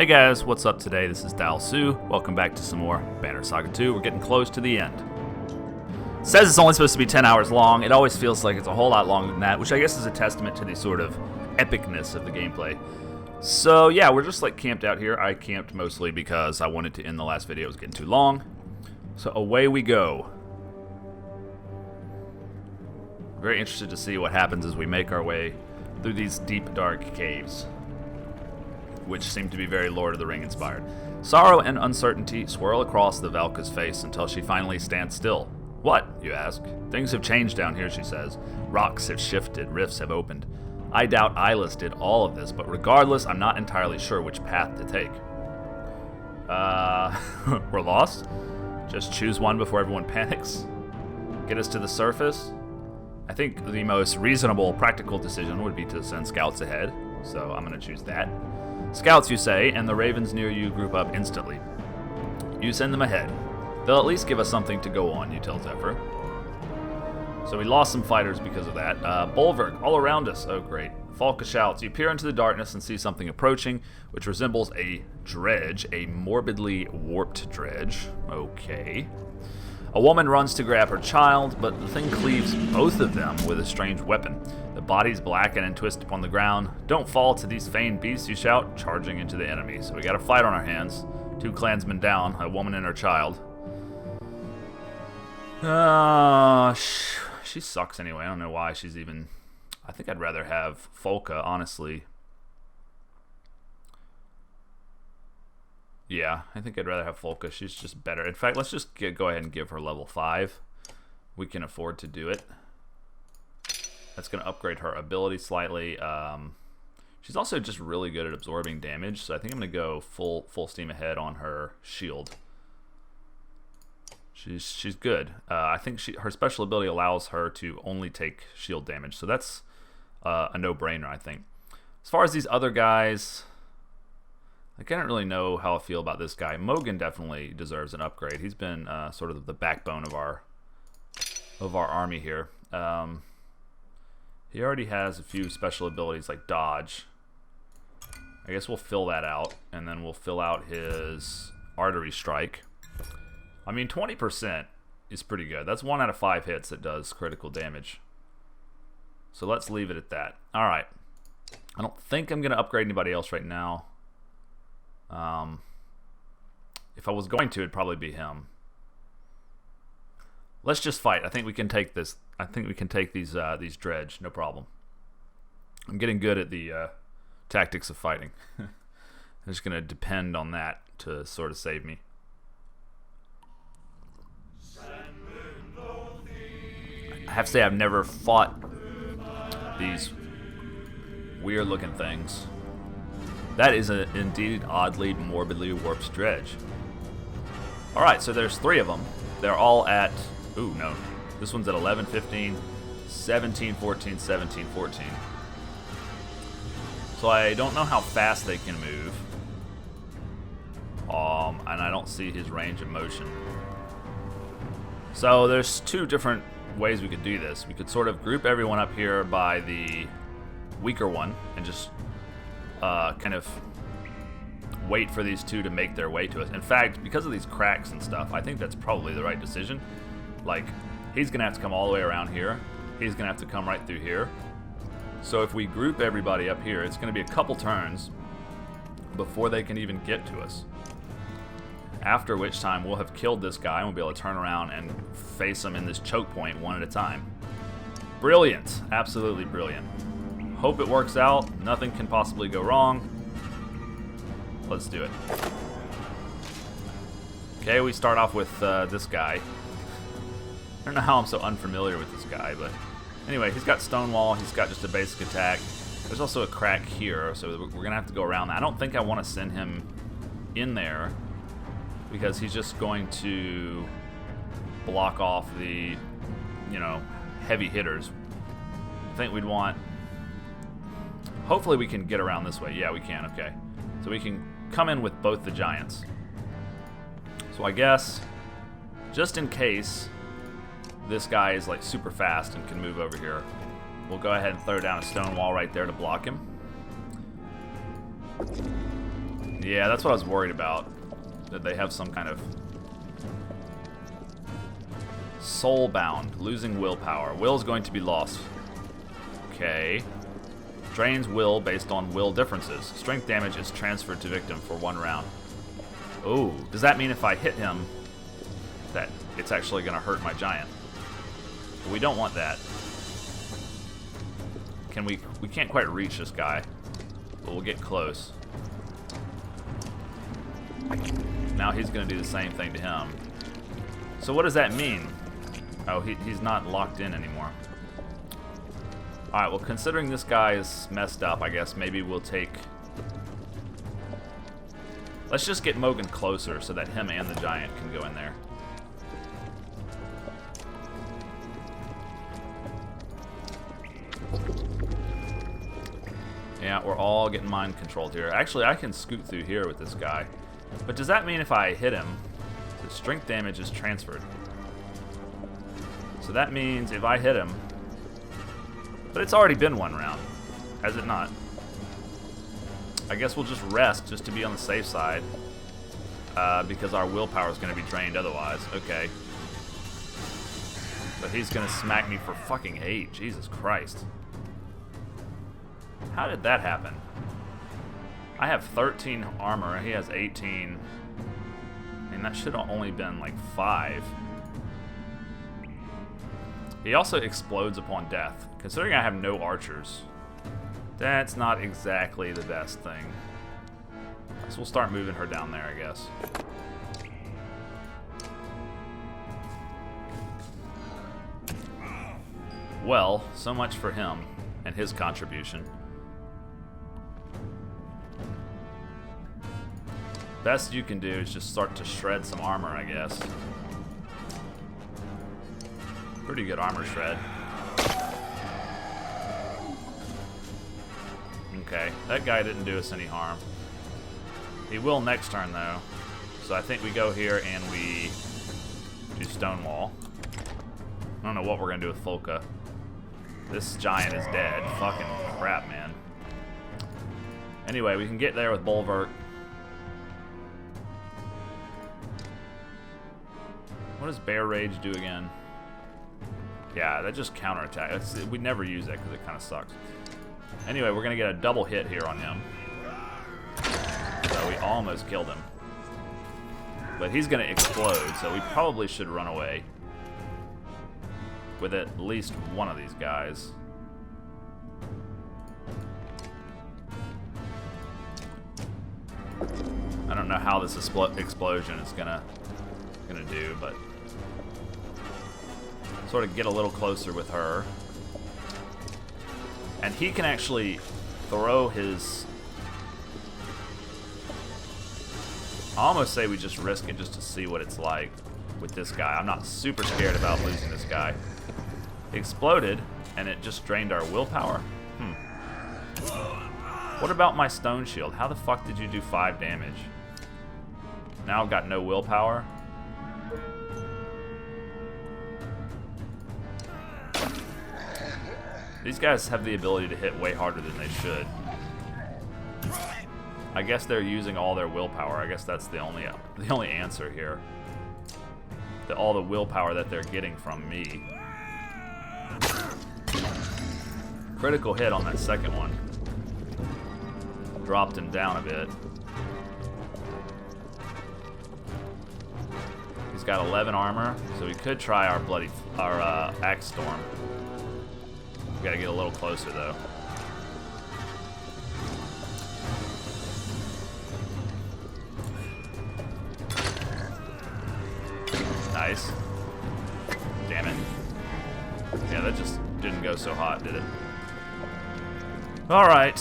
Hey guys, what's up today? This is Dalsoo. Welcome back to some more Banner Saga 2. We're getting close to the end. It says it's only supposed to be 10 hours long. It always feels like it's a whole lot longer than that, which I guess is a testament to the sort of epicness of the gameplay. So yeah, we're just like camped out here. I camped mostly because I wanted to end the last video. It was getting too long. So away we go. Very interested to see what happens as we make our way through these deep, dark caves, which seem to be very Lord of the Ring inspired. Sorrow and uncertainty swirl across the Valka's face until she finally stands still. What, you ask? Things have changed down here, she says. Rocks have shifted, rifts have opened. I doubt Eyeless did all of this, but regardless, I'm not entirely sure which path to take. We're lost? Just choose one before everyone panics? Get us to the surface? I think the most reasonable, practical decision would be to send scouts ahead, so I'm going to choose that. Scouts, you say, and the ravens near you group up instantly. You send them ahead. They'll at least give us something to go on, you tell Zephyr. So we lost some fighters because of that. Bulwark, all around us. Oh, great. Falka shouts. You peer into the darkness and see something approaching, which resembles a dredge, a morbidly warped dredge. Okay. A woman runs to grab her child, but the thing cleaves both of them with a strange weapon. The bodies blacken and twist upon the ground. Don't fall to these feigned beasts, you shout, charging into the enemy. So we got a fight on our hands. 2 clansmen down, a woman and her child. She sucks anyway. I don't know why she's even... I think I'd rather have Folka, honestly. Yeah, I think I'd rather have Folka. She's just better. In fact, let's just go ahead and give her level 5. We can afford to do it. That's going to upgrade her ability slightly. She's also just really good at absorbing damage, so I think I'm going to go full steam ahead on her shield. She's good. I think her special ability allows her to only take shield damage, so that's a no-brainer, I think. As far as these other guys, I can't really know how I feel about this guy. Mogan definitely deserves an upgrade. He's been sort of the backbone of our army here. He already has a few special abilities like dodge. I guess we'll fill that out, and then we'll fill out his artery strike. I mean, 20% is pretty good. That's 1 out of 5 hits that does critical damage. So let's leave it at that. All right. I don't think I'm going to upgrade anybody else right now. If I was going to, it'd probably be him. Let's just fight. I think we can take this. I think we can take these dredge, no problem. I'm getting good at the tactics of fighting. I'm just going to depend on that to sort of save me. I have to say I've never fought these weird looking things. That is indeed oddly morbidly warped dredge. Alright, so there's 3 of them. They're all at... Ooh, no. This one's at 11, 15, 17, 14, 17, 14. So I don't know how fast they can move. And I don't see his range of motion. So there's 2 different ways we could do this. We could sort of group everyone up here by the weaker one and just kind of wait for these 2 to make their way to us. In fact, because of these cracks and stuff, I think that's probably the right decision. Like, he's gonna have to come all the way around here. He's gonna have to come right through here. So if we group everybody up here, it's gonna be a couple turns before they can even get to us. After which time we'll have killed this guy and we'll be able to turn around and face him in this choke point one at a time. Brilliant. Absolutely brilliant. Hope it works out. Nothing can possibly go wrong. Let's do it. Okay, we start off with this guy. I don't know how I'm so unfamiliar with this guy, but anyway, he's got Stonewall. He's got just a basic attack. There's also a crack here, so we're going to have to go around that. I don't think I want to send him in there, because he's just going to block off the, heavy hitters. I think we'd want... Hopefully we can get around this way. Yeah, we can. Okay. So we can come in with both the giants. So I guess, just in case this guy is like super fast and can move over here, we'll go ahead and throw down a stone wall right there to block him. Yeah, that's what I was worried about. That they have some kind of soul-bound, losing willpower. Will's going to be lost. Okay. Drains will based on will differences. Strength damage is transferred to victim for 1 round. Oh, does that mean if I hit him that it's actually going to hurt my giant? We don't want that. Can we can't quite reach this guy, but we'll get close. Now he's going to do the same thing to him. So what does that mean? Oh, he's not locked in anymore. Alright, well, considering this guy is messed up, I guess maybe we'll take... Let's just get Mogan closer so that him and the giant can go in there. Yeah, we're all getting mind controlled here. Actually, I can scoot through here with this guy. But does that mean if I hit him, the strength damage is transferred? So that means if I hit him... But it's already been 1 round, has it not? I guess we'll just rest just to be on the safe side. Because our willpower is going to be drained otherwise. Okay. So he's going to smack me for fucking 8. Jesus Christ. How did that happen? I have 13 armor. He has 18. I mean, that should have only been like 5. He also explodes upon death. Considering I have no archers, that's not exactly the best thing. So we'll start moving her down there, I guess. Well, so much for him and his contribution. Best you can do is just start to shred some armor, I guess. Pretty good armor shred. Okay, that guy didn't do us any harm. He will next turn, though. So I think we go here and we do Stonewall. I don't know what we're going to do with Folka. This giant is dead. Fucking crap, man. Anyway, we can get there with Bulwark. What does Bear Rage do again? Yeah, that just counterattack. We never use that because it kind of sucks. Anyway, we're going to get a double hit here on him. So we almost killed him. But he's going to explode, so we probably should run away with at least one of these guys. I don't know how this explosion is gonna do, but sort of get a little closer with her. And he can actually throw his... I almost say we just risk it just to see what it's like with this guy. I'm not super scared about losing this guy. He exploded, and it just drained our willpower. What about my stone shield? How the fuck did you do 5 damage? Now I've got no willpower. These guys have the ability to hit way harder than they should. I guess they're using all their willpower. I guess that's the only answer here. All the willpower that they're getting from me. Critical hit on that second one. Dropped him down a bit. He's got 11 armor, so we could try our Axe Storm. We gotta get a little closer though. Nice. Damn it. Yeah, that just didn't go so hot, did it? Alright.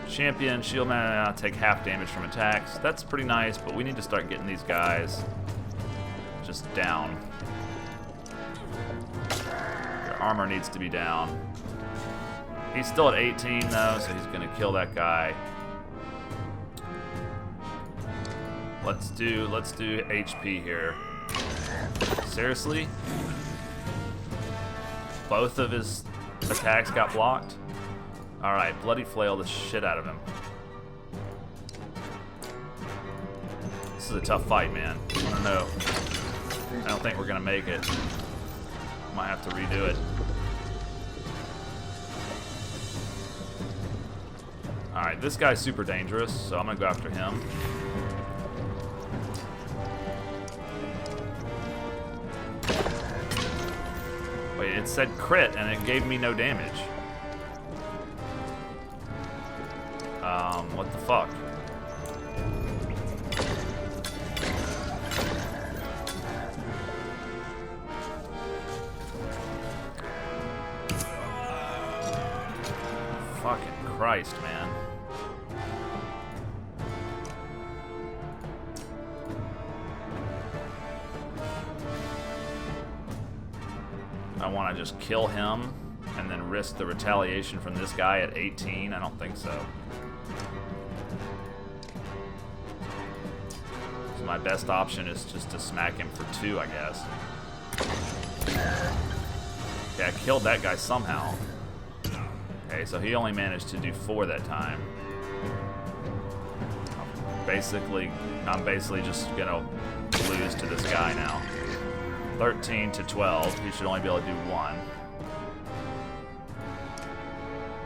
Champion, shield man, take half damage from attacks. That's pretty nice, but we need to start getting these guys just down. Their armor needs to be down. He's still at 18 though, so he's gonna kill that guy. Let's do HP here. Seriously? Both of his attacks got blocked? Alright, bloody flail the shit out of him. is a tough fight, man. I don't know. I don't think we're gonna make it. Might have to redo it. Alright, this guy's super dangerous, so I'm gonna go after him. Wait, it said crit and it gave me no damage. What the fuck? Fucking Christ, man. I want to just kill him and then risk the retaliation from this guy at 18? I don't think so. So my best option is just to smack him for 2, I guess. Okay, I killed that guy somehow. Okay, so he only managed to do 4 that time. I'm basically just gonna lose to this guy now. 13 to 12, he should only be able to do 1.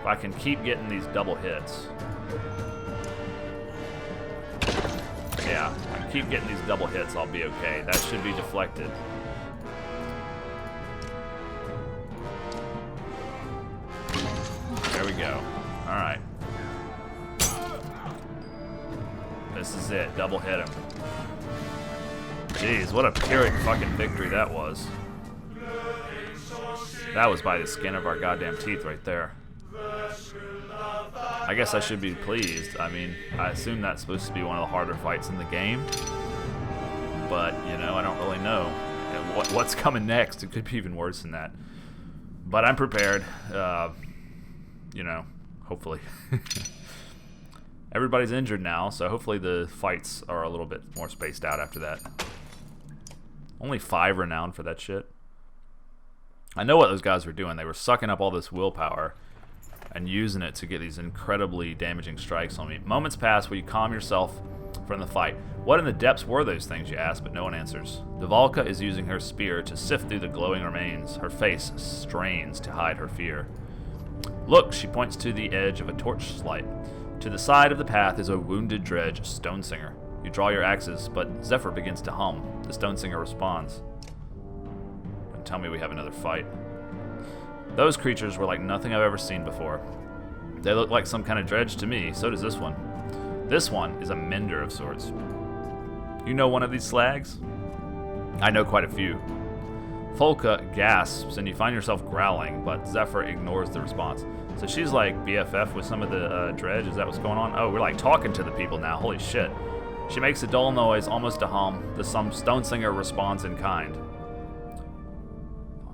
If I can keep getting these double hits. Yeah, if I can keep getting these double hits, I'll be okay. That should be deflected. There we go. Alright. This is it. Double hit him. Jeez, what a Pyrrhic fucking victory that was. That was by the skin of our goddamn teeth right there. I guess I should be pleased. I mean, I assume that's supposed to be one of the harder fights in the game. But, you know, I don't really know. What's coming next? It could be even worse than that. But I'm prepared. You know, hopefully. Everybody's injured now, so hopefully the fights are a little bit more spaced out after that. Only 5 renowned for that shit. I know what those guys were doing. They were sucking up all this willpower and using it to get these incredibly damaging strikes on me. Moments pass where you calm yourself from the fight. What in the depths were those things, you ask, but no one answers. The Valka is using her spear to sift through the glowing remains. Her face strains to hide her fear. Look, she points to the edge of a torchlight. To the side of the path is a wounded dredge, Stonesinger. You draw your axes, but Zephyr begins to hum. The Stonesinger responds. Don't tell me we have another fight. Those creatures were like nothing I've ever seen before. They look like some kind of dredge to me, so does this one. This one is a mender of sorts. You know one of these slags? I know quite a few. Folka gasps and you find yourself growling, but Zephyr ignores the response. So she's like BFF with some of the dredge, is that what's going on? Oh, we're like talking to the people now, holy shit. She makes a dull noise, almost a hum. The Stonesinger responds in kind.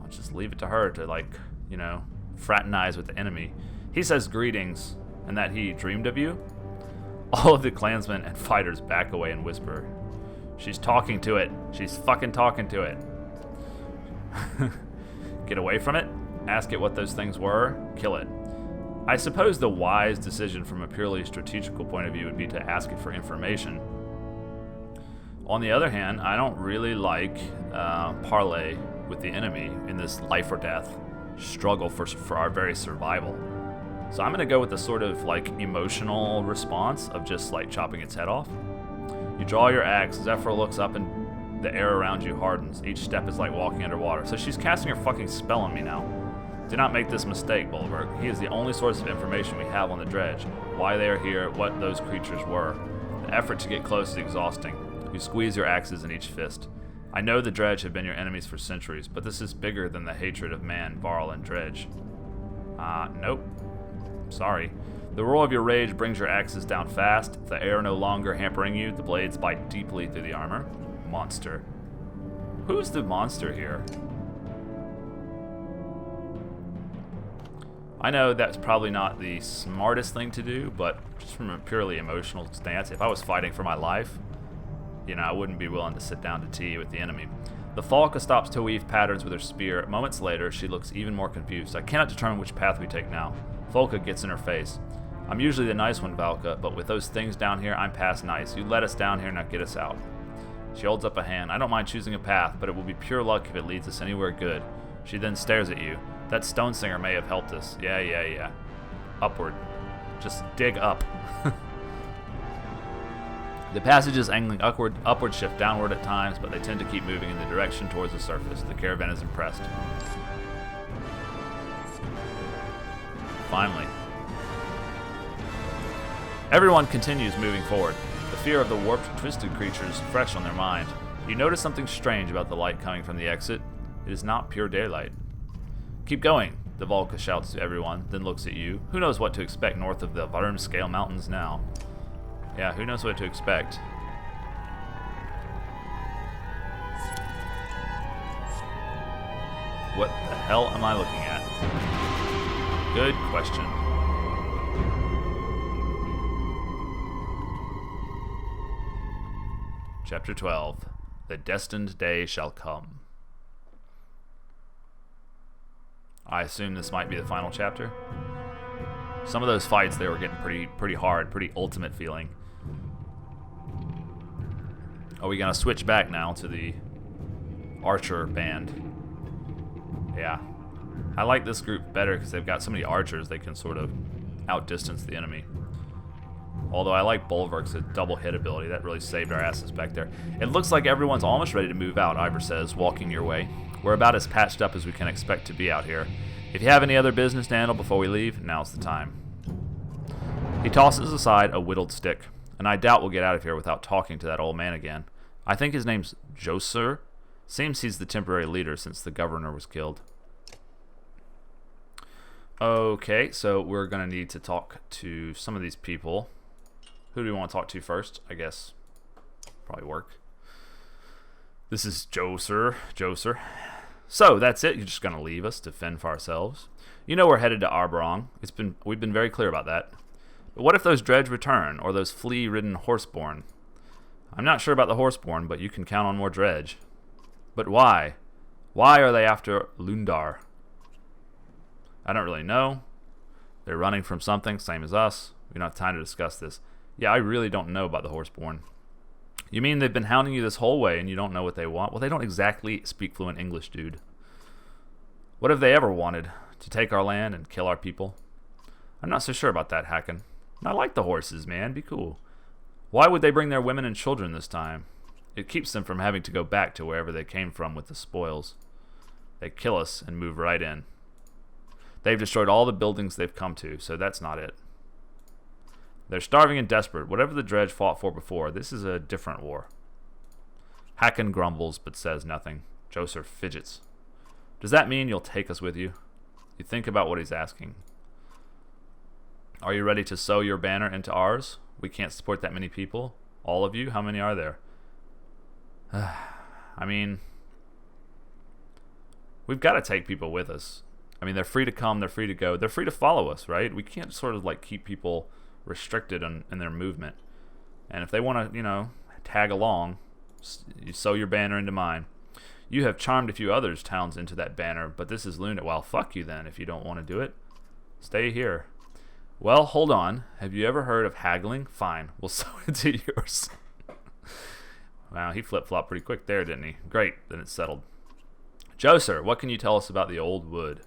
I'll just leave it to her to, like, you know, fraternize with the enemy. He says greetings, and that he dreamed of you. All of the clansmen and fighters back away and whisper. She's talking to it. She's fucking talking to it. Get away from it, ask it what those things were, kill it. I suppose the wise decision from a purely strategical point of view would be to ask it for information. On the other hand, I don't really like parley with the enemy in this life or death struggle for our very survival. So I'm gonna go with the sort of like emotional response of just like chopping its head off. You draw your axe, Zephyr looks up and the air around you hardens. Each step is like walking underwater. So she's casting her fucking spell on me now. Do not make this mistake, Bulwark. He is the only source of information we have on the dredge. Why they are here, what those creatures were. The effort to get close is exhausting. You squeeze your axes in each fist. I know the dredge have been your enemies for centuries, but this is bigger than the hatred of man, Varl, and dredge. Nope. Sorry. The roar of your rage brings your axes down fast. The air no longer hampering you, the blades bite deeply through the armor. Monster. Who's the monster here? I know that's probably not the smartest thing to do, but just from a purely emotional stance, if I was fighting for my life, you know, I wouldn't be willing to sit down to tea with the enemy. The Falca stops to weave patterns with her spear. Moments later, she looks even more confused. I cannot determine which path we take now. Folka gets in her face. I'm usually the nice one, Valka, but with those things down here, I'm past nice. You let us down here, now get us out. She holds up a hand. I don't mind choosing a path, but it will be pure luck if it leads us anywhere good. She then stares at you. That stone singer may have helped us. Yeah. Upward. Just dig up. The passages angling upward shift downward at times, but they tend to keep moving in the direction towards the surface. The caravan is impressed. Finally. Everyone continues moving forward. The fear of the warped, twisted creatures fresh on their mind. You notice something strange about the light coming from the exit. It is not pure daylight. Keep going, the Volca shouts to everyone, then looks at you. Who knows what to expect north of the Varmscale Mountains now? Yeah, who knows what to expect? What the hell am I looking at? Good question. Chapter 12. The destined day shall come. I assume this might be the final chapter. Some of those fights, they were getting pretty hard, pretty ultimate feeling. Are we gonna switch back now to the archer band? Yeah. I like this group better because they've got so many archers they can sort of outdistance the enemy. Although I like Bulwark's double hit ability. That really saved our asses back there. It looks like everyone's almost ready to move out, Ivor says, walking your way. We're about as patched up as we can expect to be out here. If you have any other business to handle before we leave, now's the time. He tosses aside a whittled stick, and I doubt we'll get out of here without talking to that old man again. I think his name's Josur. Seems he's the temporary leader since the governor was killed. Okay, so we're going to need to talk to some of these people. Who do we want to talk to first? I guess probably work. This is Josur. So that's it. You're just going to leave us to fend for ourselves. You know we're headed to Arbrong. We've been very clear about that. But what if those dredge return, or those flea-ridden horseborn? I'm not sure about the horseborn, but you can count on more dredge. But why? Why are they after Lundar? I don't really know. They're running from something, same as us. We don't have time to discuss this. Yeah, I really don't know about the horseborn. You mean they've been hounding you this whole way and you don't know what they want? Well, they don't exactly speak fluent English, dude. What have they ever wanted? To take our land and kill our people? I'm not so sure about that, Hacken. I like the horses, man. Be cool. Why would they bring their women and children this time? It keeps them from having to go back to wherever they came from with the spoils. They kill us and move right in. They've destroyed all the buildings they've come to, so that's not it. They're starving and desperate. Whatever the dredge fought for before, this is a different war. Hacken grumbles but says nothing. Josur fidgets. Does that mean you'll take us with you? You think about what he's asking. Are you ready to sew your banner into ours? We can't support that many people. All of you? How many are there? I mean, we've got to take people with us. I mean, they're free to come, they're free to go, they're free to follow us, right? We can't sort of like keep people restricted in their movement. And if they want to, tag along, you sew your banner into mine. You have charmed a few others' towns into that banner, but this is Luna. Well, fuck you then if you don't want to do it. Stay here. Well, hold on. Have you ever heard of haggling? Fine, we'll sew it to yours. Wow, he flip-flopped pretty quick there, didn't he? Great, then it's settled. Josur, what can you tell us about the old wood?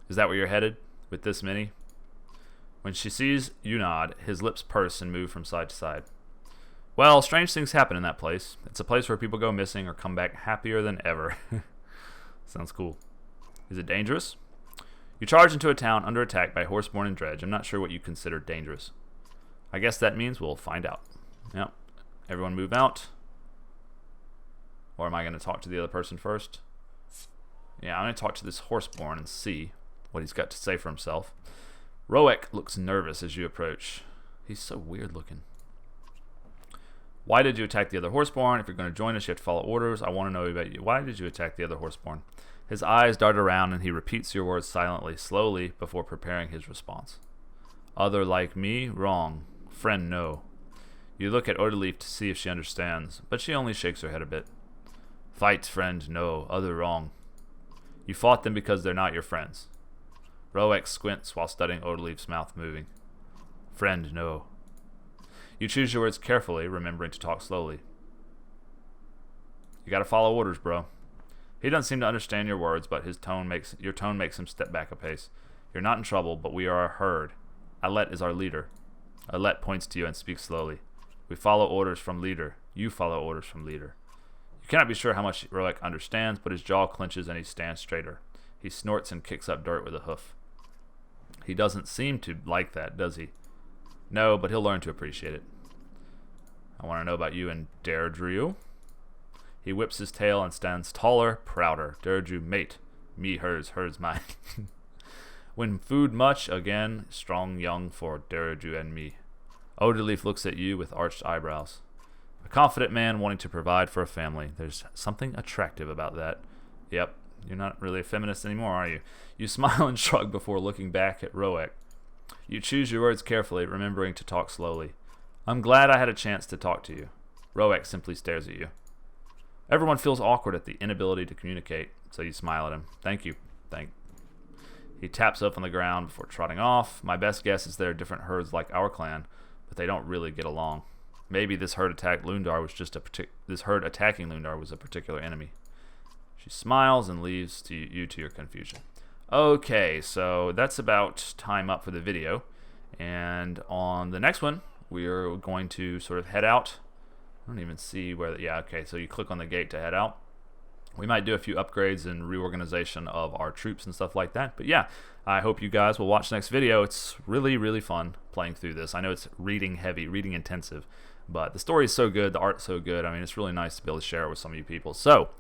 Is that where you're headed? With this many? When she sees you nod, his lips purse and move from side to side. Well, strange things happen in that place. It's a place where people go missing or come back happier than ever. Sounds cool. Is it dangerous? You charge into a town under attack by horseborn and dredge. I'm not sure what you consider dangerous. I guess that means we'll find out. Yep. Everyone move out. Or am I going to talk to the other person first? Yeah, I'm going to talk to this horseborn and see what he's got to say for himself. Roek looks nervous as you approach. He's so weird looking. Why did you attack the other horseborn? If you're going to join us, you have to follow orders. I want to know about you. Why did you attack the other horseborn? His eyes dart around and he repeats your words silently, slowly, before preparing his response. Other like me? Wrong. Friend, no. You look at Odeleaf to see if she understands, but she only shakes her head a bit. Fight, friend, no. Other wrong. You fought them because they're not your friends. Roek squints while studying Odeleaf's mouth moving. Friend, no. You choose your words carefully, remembering to talk slowly. You gotta follow orders, bro. He doesn't seem to understand your words, but your tone makes him step back a pace. You're not in trouble, but we are a herd. Alet is our leader. Alet points to you and speaks slowly. We follow orders from leader. You follow orders from leader. You cannot be sure how much Roek understands, but his jaw clenches and he stands straighter. He snorts and kicks up dirt with a hoof. He doesn't seem to like that, does he? No, but he'll learn to appreciate it. I want to know about you and Deirdre. He whips his tail and stands taller, prouder. Deirdre, mate. Me, hers mine. When food much, again, strong young for Deirdre and me. Odeleaf looks at you with arched eyebrows. A confident man wanting to provide for a family. There's something attractive about that. Yep, you're not really a feminist anymore, are you? You smile and shrug before looking back at Roek. You choose your words carefully, remembering to talk slowly. I'm glad I had a chance to talk to you. Roek simply stares at you. Everyone feels awkward at the inability to communicate, so you smile at him. Thank you. He taps up on the ground before trotting off. My best guess is there are different herds like our clan, but they don't really get along. Maybe this herd attacking Lundar was a particular enemy. She smiles and leaves you to your confusion. Okay, so that's about time up for the video. And on the next one, we are going to sort of head out. I don't even see where... Yeah, okay, so you click on the gate to head out. We might do a few upgrades and reorganization of our troops and stuff like that. But yeah, I hope you guys will watch the next video. It's really, really fun playing through this. I know it's reading heavy, reading intensive, but the story is so good, the art's so good. I mean, it's really nice to be able to share it with some of you people. So,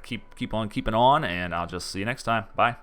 keep on keeping on, and I'll just see you next time. Bye.